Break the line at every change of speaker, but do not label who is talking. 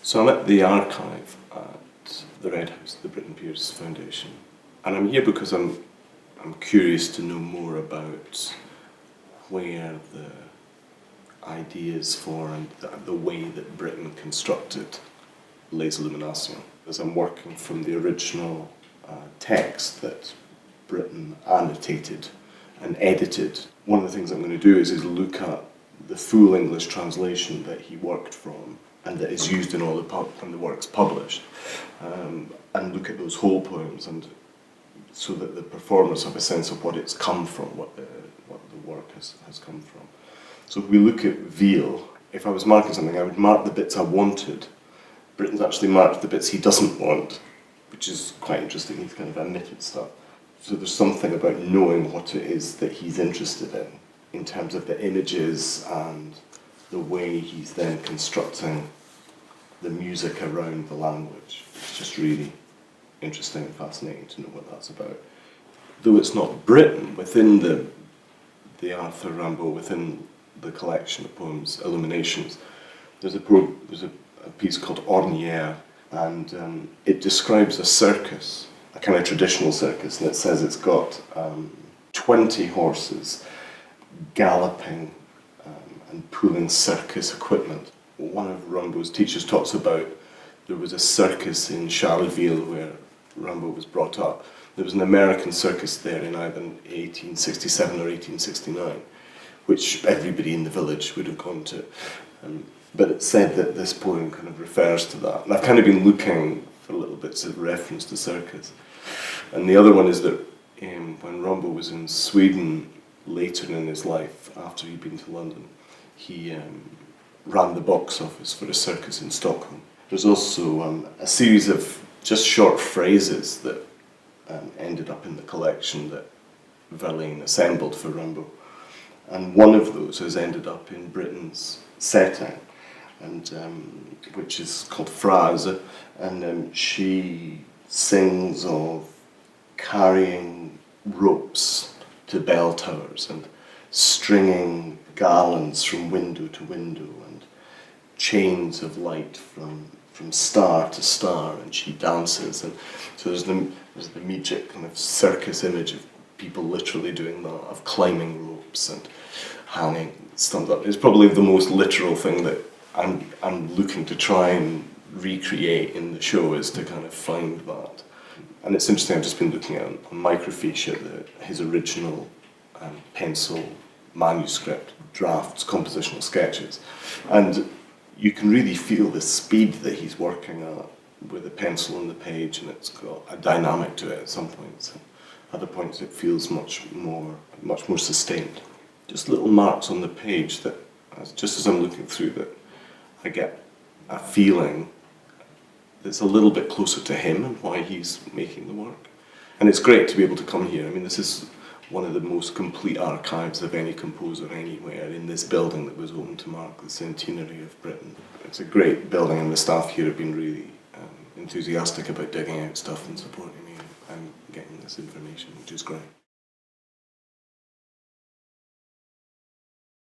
So I'm at the archive at the Red House, the Britten Pearce Foundation, and I'm here because I'm curious to know more about where the ideas for and the way that Britten constructed Les Illuminations. As I'm working from the original text that Britten annotated and edited, one of the things I'm going to do is look at the full English translation that he worked from and that is used in all the works published, and look at those whole poems, and so that the performers have a sense of what it's come from, what the work has come from. So if we look at Veal, if I was marking something, I would mark the bits I wanted. Britten's actually marked the bits he doesn't want, which is quite interesting. He's kind of omitted stuff. So there's something about knowing what it is that he's interested in terms of the images and the way he's then constructing the music around the language. It's just really interesting and fascinating to know what that's about. Though it's not Britten, within the Arthur Rimbaud, within the collection of poems, Illuminations, there's a piece called Ornière, and it describes a circus, a kind of traditional circus, and it says it's got 20 horses galloping and pulling circus equipment. One of Rimbaud's teachers talks about there was a circus in Charleville where Rimbaud was brought up. There was an American circus there in either 1867 or 1869, which everybody in the village would have gone to. But it's said that this poem kind of refers to that. And I've kind of been looking for little bits of reference to circus. And the other one is that when Rimbaud was in Sweden later in his life, after he'd been to London, he ran the box office for a circus in Stockholm. There's also a series of just short phrases that ended up in the collection that Verlaine assembled for Rimbaud. And one of those has ended up in Britten's setting, and which is called Phrase, and she sings of carrying ropes to bell towers and stringing garlands from window to window and chains of light from star to star, and she dances. And so there's the immediate kind of circus image of people literally doing that, of climbing ropes and hanging stuff up. It's probably the most literal thing that I'm looking to try and recreate in the show, is to kind of find that. And it's interesting, I've just been looking at on microfiche at his original pencil manuscript drafts, compositional sketches, and you can really feel the speed that he's working at with the pencil on the page, and it's got a dynamic to it at some points. At other points it feels much more sustained. Just little marks on the page that, just as I'm looking through that, I get a feeling that's a little bit closer to him and why he's making the work. And it's great to be able to come here. I mean, this is one of the most complete archives of any composer anywhere, in this building that was opened to mark the centenary of Britten. It's a great building, and the staff here have been really enthusiastic about digging out stuff and supporting me and getting this information, which is great.